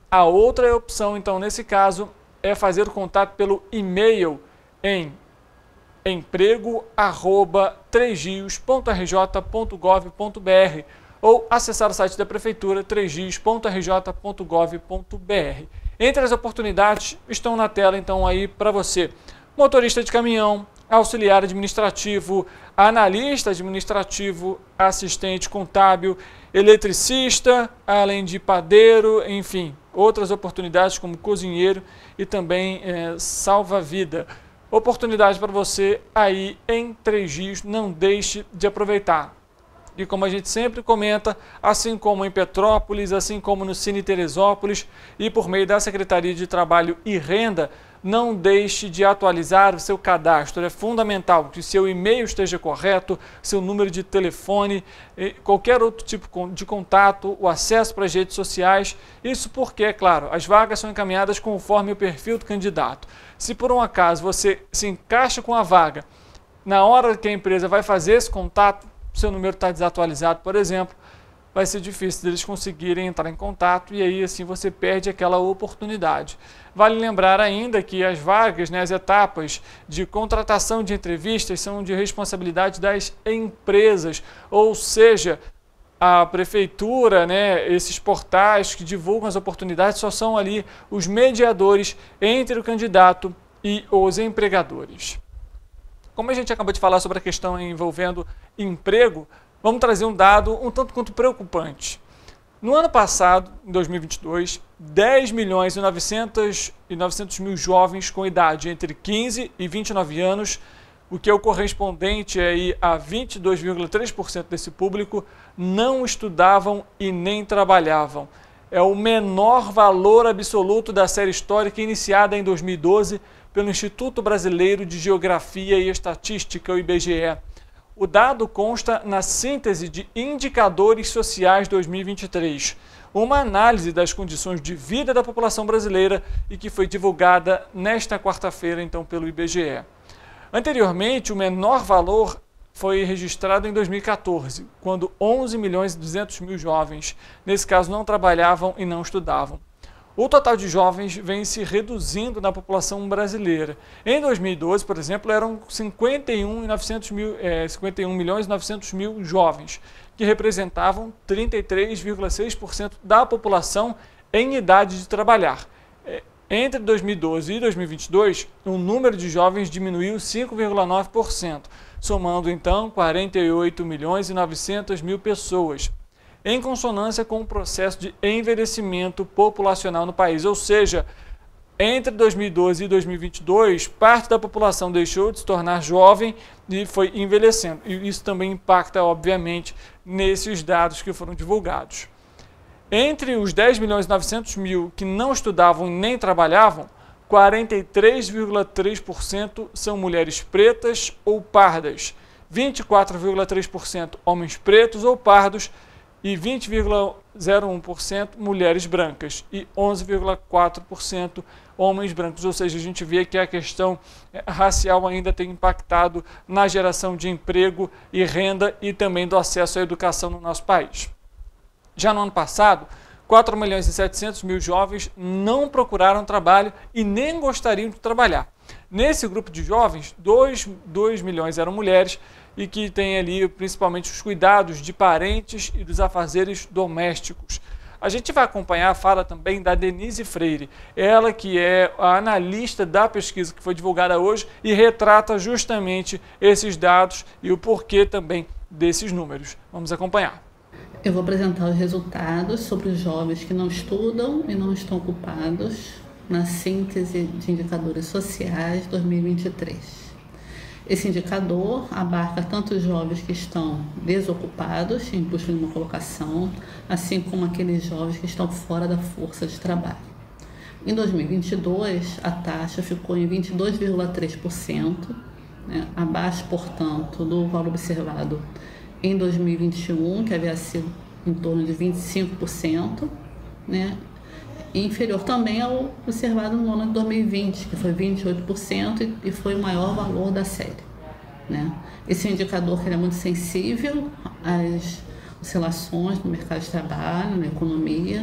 A outra opção, então, nesse caso, é fazer o contato pelo e-mail em emprego@trêsrios.rj.gov.br ou acessar o site da Prefeitura trêsrios.rj.gov.br. Entre as oportunidades estão na tela então aí para você: motorista de caminhão, auxiliar administrativo, analista administrativo, assistente contábil, eletricista, além de padeiro, enfim, outras oportunidades como cozinheiro e também salva-vida. Oportunidade para você aí em Três Rios, não deixe de aproveitar. E como a gente sempre comenta, assim como em Petrópolis, assim como no Cine Teresópolis e por meio da Secretaria de Trabalho e Renda, não deixe de atualizar o seu cadastro. É fundamental que seu e-mail esteja correto, seu número de telefone, qualquer outro tipo de contato, o acesso para as redes sociais. Isso porque, é claro, as vagas são encaminhadas conforme o perfil do candidato. Se por um acaso você se encaixa com a vaga na hora que a empresa vai fazer esse contato, seu número está desatualizado, por exemplo, vai ser difícil deles conseguirem entrar em contato e aí assim você perde aquela oportunidade. Vale lembrar ainda que as vagas, as etapas de contratação de entrevistas são de responsabilidade das empresas, ou seja, a prefeitura, esses portais que divulgam as oportunidades só são ali os mediadores entre o candidato e os empregadores. Como a gente acabou de falar sobre a questão envolvendo emprego, vamos trazer um dado um tanto quanto preocupante. No ano passado, em 2022, 10 milhões e 900 mil jovens com idade entre 15 e 29 anos, o que é o correspondente aí a 22,3% desse público, não estudavam e nem trabalhavam. É o menor valor absoluto da série histórica iniciada em 2012 pelo Instituto Brasileiro de Geografia e Estatística, o IBGE. O dado consta na síntese de Indicadores Sociais 2023, uma análise das condições de vida da população brasileira e que foi divulgada nesta quarta-feira, então, pelo IBGE. Anteriormente, o menor valor foi registrado em 2014, quando 11 milhões e 200 mil jovens, nesse caso, não trabalhavam e não estudavam. O total de jovens vem se reduzindo na população brasileira. Em 2012, por exemplo, eram 51 milhões e 900 mil jovens, que representavam 33,6% da população em idade de trabalhar. Entre 2012 e 2022, o número de jovens diminuiu 5,9%, somando então 48 milhões e 900 mil pessoas, em consonância com o processo de envelhecimento populacional no país. Ou seja, entre 2012 e 2022, parte da população deixou de se tornar jovem e foi envelhecendo. E isso também impacta, obviamente, nesses dados que foram divulgados. Entre os 10 milhões e 900 mil que não estudavam e nem trabalhavam, 43,3% são mulheres pretas ou pardas, 24,3% homens pretos ou pardos e 20,01% mulheres brancas e 11,4% homens brancos. Ou seja, a gente vê que a questão racial ainda tem impactado na geração de emprego e renda e também do acesso à educação no nosso país. Já no ano passado, 4 milhões e 700 mil jovens não procuraram trabalho e nem gostariam de trabalhar. Nesse grupo de jovens, 2 milhões eram mulheres e que têm ali principalmente os cuidados de parentes e dos afazeres domésticos. A gente vai acompanhar a fala também da Denise Freire, ela que é a analista da pesquisa que foi divulgada hoje e retrata justamente esses dados e o porquê também desses números. Vamos acompanhar. Eu vou apresentar os resultados sobre os jovens que não estudam e não estão ocupados na síntese de indicadores sociais 2023. Esse indicador abarca tanto os jovens que estão desocupados em busca de uma colocação, assim como aqueles jovens que estão fora da força de trabalho. Em 2022, a taxa ficou em 22,3%, abaixo, portanto, do valor observado em 2021, que havia sido em torno de 25%, e inferior também ao observado no ano de 2020, que foi 28% e foi o maior valor da série. Esse indicador que é muito sensível às oscilações no mercado de trabalho, na economia.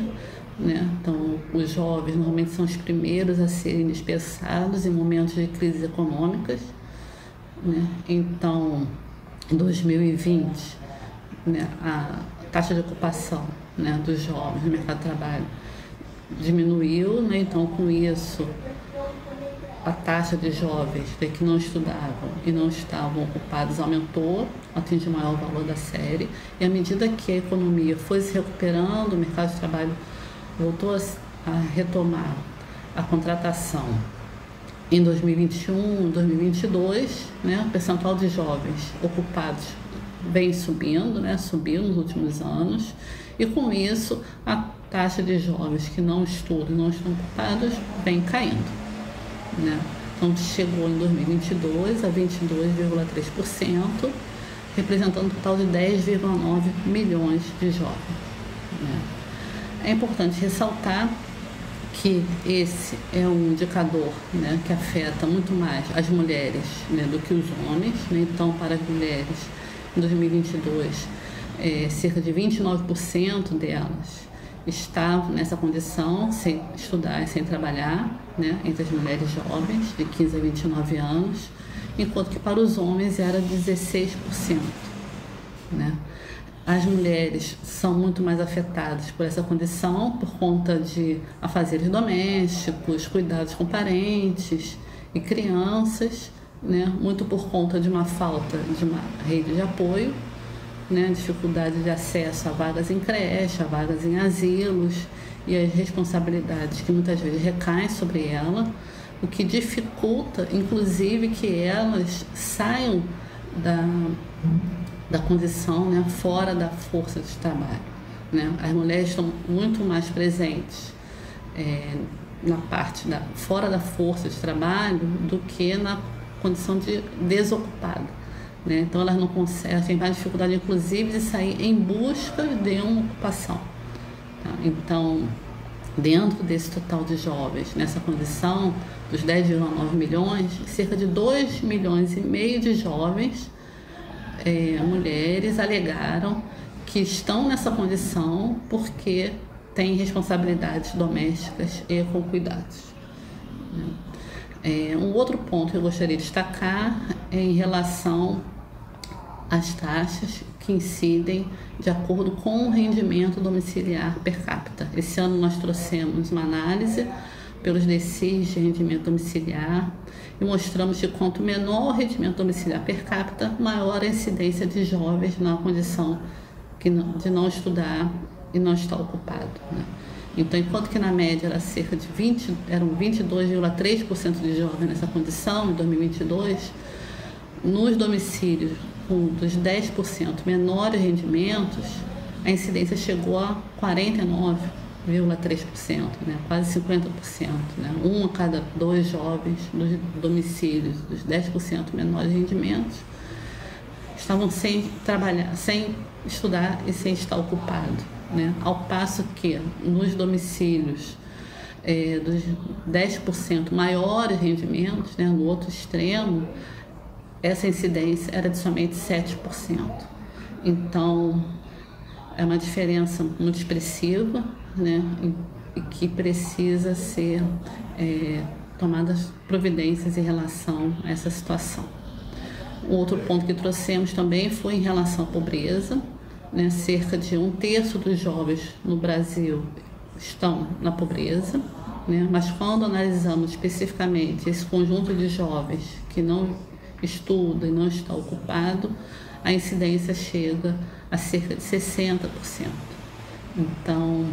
Então, os jovens normalmente são os primeiros a serem dispersados em momentos de crises econômicas. Então, em 2020, a taxa de ocupação dos jovens no mercado de trabalho diminuiu, então com isso a taxa de jovens que não estudavam e não estavam ocupados aumentou, atingiu o maior valor da série, e à medida que a economia foi se recuperando, o mercado de trabalho voltou a retomar a contratação. Em 2021, 2022, o percentual de jovens ocupados vem subindo, subiu nos últimos anos, e com isso a taxa de jovens que não estudam e não estão ocupados vem caindo. Então chegou em 2022 a 22,3%, representando um total de 10,9 milhões de jovens. É importante ressaltar que esse é um indicador, né, que afeta muito mais as mulheres, né, do que os homens, né? Então, para as mulheres, em 2022, cerca de 29% delas estavam nessa condição, sem estudar e sem trabalhar, né, entre as mulheres jovens, de 15 a 29 anos, enquanto que para os homens era 16%. Né? As mulheres são muito mais afetadas por essa condição por conta de afazeres domésticos, cuidados com parentes e crianças, né? Muito por conta de uma falta de uma rede de apoio, né? Dificuldade de acesso a vagas em creche, a vagas em asilos e as responsabilidades que muitas vezes recaem sobre ela, o que dificulta, inclusive, que elas saiam da condição, né, fora da força de trabalho. Né? As mulheres estão muito mais presentes na parte fora da força de trabalho do que na condição de desocupada. Né? Então elas não conseguem, têm mais dificuldade, inclusive, de sair em busca de uma ocupação. Tá? Então, dentro desse total de jovens, nessa condição, dos 10,9 milhões, cerca de 2,5 milhões de jovens, mulheres, alegaram que estão nessa condição porque têm responsabilidades domésticas e com cuidados. Um outro ponto que eu gostaria de destacar é em relação às taxas que incidem de acordo com o rendimento domiciliar per capita. Esse ano nós trouxemos uma análise pelos DCIs de rendimento domiciliar e mostramos que quanto menor o rendimento domiciliar per capita, maior a incidência de jovens na condição de não estudar e não estar ocupado. Né? Então, enquanto que na média era cerca de 22,3% de jovens nessa condição em 2022, nos domicílios dos 10% menores rendimentos, a incidência chegou a 49,3%, né? Quase 50%. Né? 1 a cada 2 jovens dos domicílios dos 10% menores rendimentos estavam sem trabalhar, sem estudar e sem estar ocupado. Né? Ao passo que nos domicílios dos 10% maiores rendimentos, né, no outro extremo, essa incidência era de somente 7%. Então, é uma diferença muito expressiva, né, e que precisa ser tomadas providências em relação a essa situação. O outro ponto que trouxemos também foi em relação à pobreza. Né, cerca de 1/3 dos jovens no Brasil estão na pobreza, né, mas quando analisamos especificamente esse conjunto de jovens que não estuda e não está ocupado, a incidência chega a cerca de 60%. Então,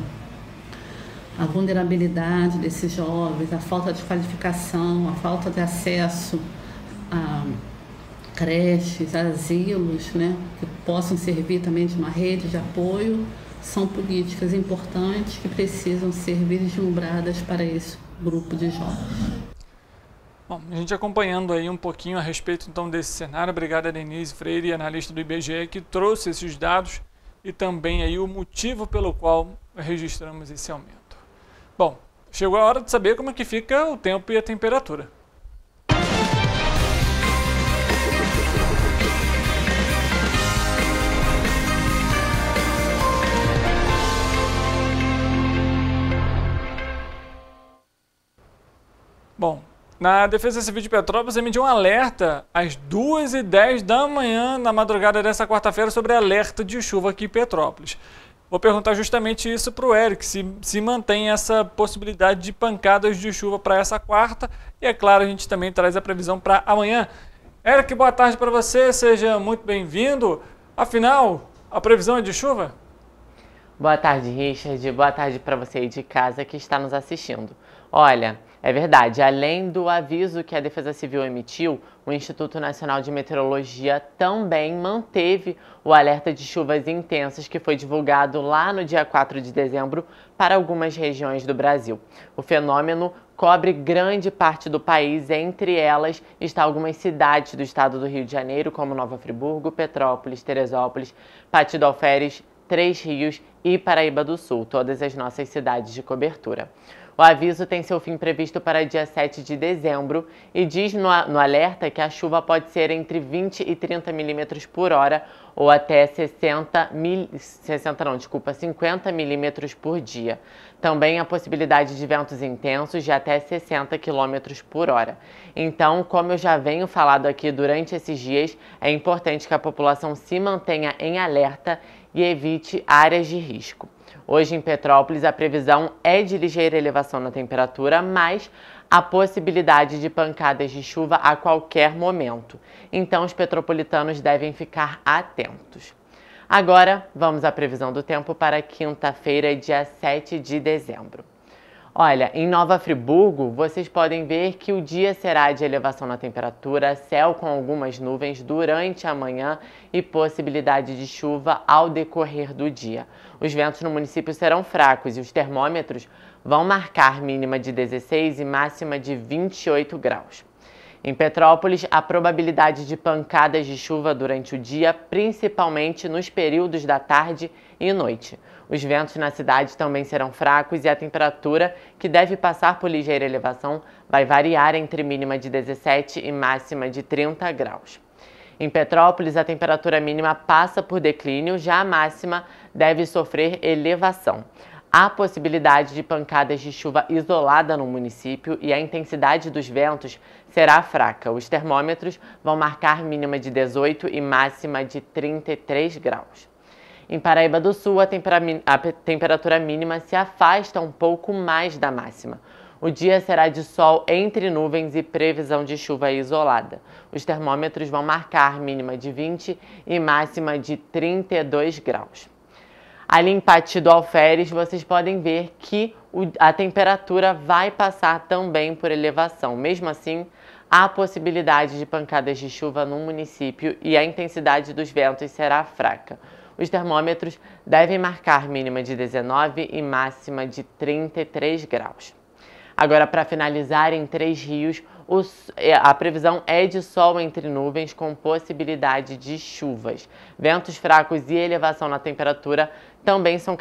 a vulnerabilidade desses jovens, a falta de qualificação, a falta de acesso a creches, asilos, né, que possam servir também de uma rede de apoio, são políticas importantes que precisam ser vislumbradas para esse grupo de jovens. Bom, a gente acompanhando aí um pouquinho a respeito então desse cenário. Obrigado a Denise Freire, analista do IBGE, que trouxe esses dados e também aí o motivo pelo qual registramos esse aumento. Bom, chegou a hora de saber como é que fica o tempo e a temperatura. Bom, na Defesa Civil de Petrópolis emitiu um alerta às 2h10 da manhã, na madrugada dessa quarta-feira, sobre alerta de chuva aqui em Petrópolis. Vou perguntar justamente isso para o Eric, se mantém essa possibilidade de pancadas de chuva para essa quarta. E é claro, a gente também traz a previsão para amanhã. Eric, boa tarde para você, seja muito bem-vindo. Afinal, a previsão é de chuva? Boa tarde, Richard. Boa tarde para você aí de casa que está nos assistindo. Olha, é verdade, além do aviso que a Defesa Civil emitiu, o Instituto Nacional de Meteorologia também manteve o alerta de chuvas intensas que foi divulgado lá no dia 4 de dezembro para algumas regiões do Brasil. O fenômeno cobre grande parte do país, entre elas estão algumas cidades do estado do Rio de Janeiro, como Nova Friburgo, Petrópolis, Teresópolis, Pati do Alferes, Três Rios e Paraíba do Sul, todas as nossas cidades de cobertura. O aviso tem seu fim previsto para dia 7 de dezembro e diz no alerta que a chuva pode ser entre 20 e 30 milímetros por hora ou até 50 milímetros por dia. Também a possibilidade de ventos intensos de até 60 quilômetros por hora. Então, como eu já venho falado aqui durante esses dias, é importante que a população se mantenha em alerta e evite áreas de risco. Hoje em Petrópolis, a previsão é de ligeira elevação na temperatura, mas a possibilidade de pancadas de chuva a qualquer momento. Então, os petropolitanos devem ficar atentos. Agora, vamos à previsão do tempo para quinta-feira, dia 7 de dezembro. Olha, em Nova Friburgo, vocês podem ver que o dia será de elevação na temperatura, céu com algumas nuvens durante a manhã e possibilidade de chuva ao decorrer do dia. Os ventos no município serão fracos e os termômetros vão marcar mínima de 16 e máxima de 28 graus. Em Petrópolis, a probabilidade de pancadas de chuva durante o dia, principalmente nos períodos da tarde e noite. Os ventos na cidade também serão fracos e a temperatura, que deve passar por ligeira elevação, vai variar entre mínima de 17 e máxima de 30 graus. Em Petrópolis, a temperatura mínima passa por declínio, já a máxima deve sofrer elevação. Há possibilidade de pancadas de chuva isolada no município e a intensidade dos ventos será fraca. Os termômetros vão marcar mínima de 18 e máxima de 33 graus. Em Paraíba do Sul, a temperatura mínima se afasta um pouco mais da máxima. O dia será de sol entre nuvens e previsão de chuva isolada. Os termômetros vão marcar mínima de 20 e máxima de 32 graus. Ali em Pati do Alferes, vocês podem ver que a temperatura vai passar também por elevação. Mesmo assim, há possibilidade de pancadas de chuva no município e a intensidade dos ventos será fraca. Os termômetros devem marcar mínima de 19 e máxima de 33 graus. Agora, para finalizar, em Três Rios, a previsão é de sol entre nuvens com possibilidade de chuvas. Ventos fracos e elevação na temperatura também são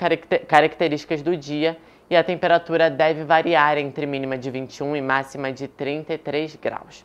características do dia e a temperatura deve variar entre mínima de 21 e máxima de 33 graus.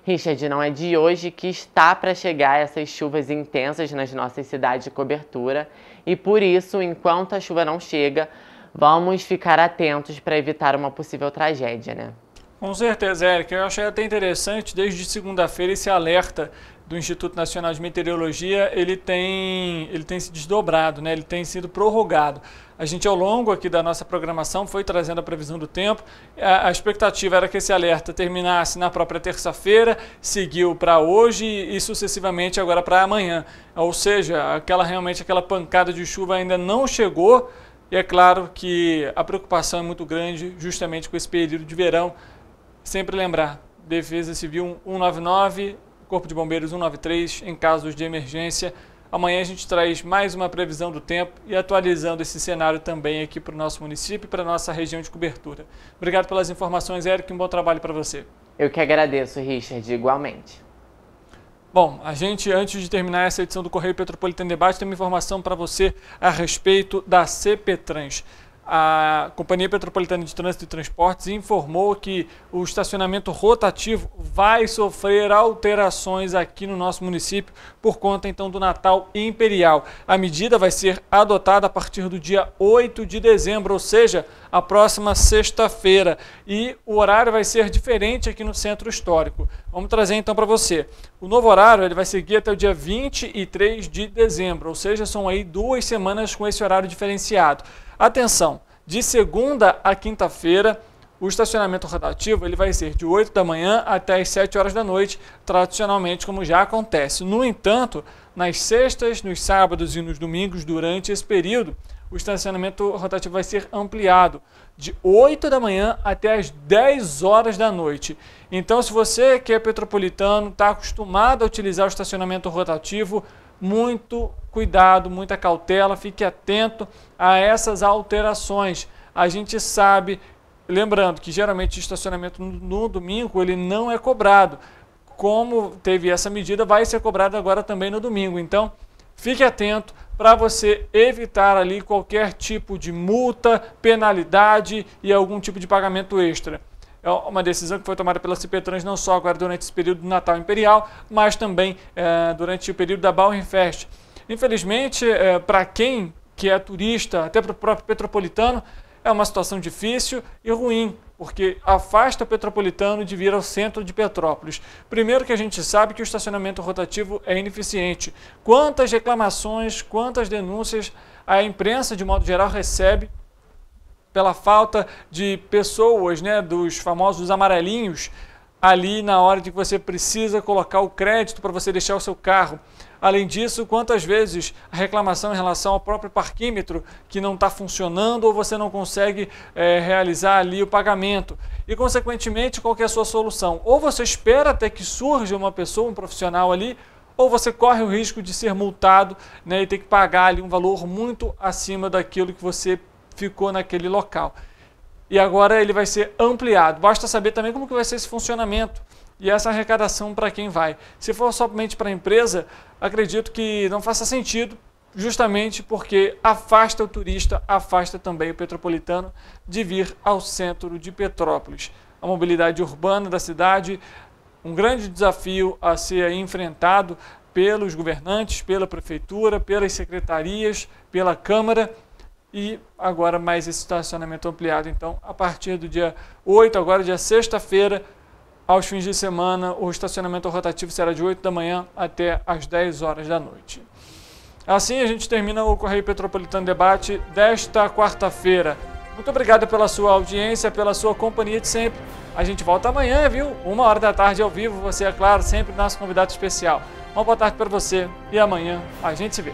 Richard, não é de hoje que está para chegar essas chuvas intensas nas nossas cidades de cobertura e por isso, enquanto a chuva não chega, vamos ficar atentos para evitar uma possível tragédia, né? Com certeza, Érica. Eu achei até interessante, desde segunda-feira, esse alerta do Instituto Nacional de Meteorologia, ele tem se desdobrado, né? Ele tem sido prorrogado. A gente, ao longo aqui da nossa programação, foi trazendo a previsão do tempo. A expectativa era que esse alerta terminasse na própria terça-feira, seguiu para hoje e sucessivamente agora para amanhã. Ou seja, realmente aquela pancada de chuva ainda não chegou e é claro que a preocupação é muito grande justamente com esse período de verão. Sempre lembrar, Defesa Civil 199, Corpo de Bombeiros 193 em casos de emergência. Amanhã a gente traz mais uma previsão do tempo e atualizando esse cenário também aqui para o nosso município e para a nossa região de cobertura. Obrigado pelas informações, Érica, e um bom trabalho para você. Eu que agradeço, Richard, igualmente. Bom, a gente, antes de terminar essa edição do Correio Petropolitano Debate, tem uma informação para você a respeito da CPTrans. A Companhia Petropolitana de Trânsito e Transportes informou que o estacionamento rotativo vai sofrer alterações aqui no nosso município por conta então do Natal Imperial. A medida vai ser adotada a partir do dia 8 de dezembro, ou seja, a próxima sexta-feira. E o horário vai ser diferente aqui no Centro Histórico. Vamos trazer então para você. O novo horário ele vai seguir até o dia 23 de dezembro, ou seja, são aí 2 semanas com esse horário diferenciado. Atenção, de segunda a quinta-feira, o estacionamento rotativo ele vai ser de 8 da manhã até as 7 horas da noite, tradicionalmente como já acontece. No entanto, nas sextas, nos sábados e nos domingos, durante esse período, o estacionamento rotativo vai ser ampliado de 8 da manhã até as 10 horas da noite. Então, se você que é petropolitano, está acostumado a utilizar o estacionamento rotativo, muito cuidado, muita cautela, fique atento a essas alterações. A gente sabe, lembrando que geralmente o estacionamento no domingo ele não é cobrado. Como teve essa medida, vai ser cobrado agora também no domingo. Então, fique atento para você evitar ali qualquer tipo de multa, penalidade e algum tipo de pagamento extra. É uma decisão que foi tomada pela CIPETRANS não só agora durante esse período do Natal Imperial, mas também durante o período da Bauernfest. Infelizmente, para quem que é turista, até para o próprio petropolitano, é uma situação difícil e ruim, porque afasta o petropolitano de vir ao centro de Petrópolis. Primeiro que a gente sabe que o estacionamento rotativo é ineficiente. Quantas reclamações, quantas denúncias a imprensa, de modo geral, recebe pela falta de pessoas, né, dos famosos amarelinhos, ali na hora de que você precisa colocar o crédito para você deixar o seu carro. Além disso, quantas vezes a reclamação em relação ao próprio parquímetro que não está funcionando ou você não consegue realizar ali o pagamento. E, consequentemente, qual que é a sua solução? Ou você espera até que surja uma pessoa, um profissional ali, ou você corre o risco de ser multado, né, e ter que pagar ali um valor muito acima daquilo que você ficou naquele local. E agora ele vai ser ampliado. Basta saber também como que vai ser esse funcionamento e essa arrecadação para quem vai. Se for somente para a empresa, acredito que não faça sentido, justamente porque afasta o turista, afasta também o petropolitano de vir ao centro de Petrópolis. A mobilidade urbana da cidade, um grande desafio a ser enfrentado pelos governantes, pela prefeitura, pelas secretarias, pela Câmara, e agora mais esse estacionamento ampliado. Então, a partir do dia 8, agora dia sexta-feira, aos fins de semana, o estacionamento rotativo será de 8 da manhã até as 10 horas da noite. Assim, a gente termina o Correio Petropolitano Debate desta quarta-feira. Muito obrigado pela sua audiência, pela sua companhia de sempre. A gente volta amanhã, viu? 1h da tarde ao vivo. Você, é claro, sempre nosso convidado especial. Uma boa tarde para você e amanhã a gente se vê.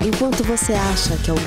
Enquanto você acha que algum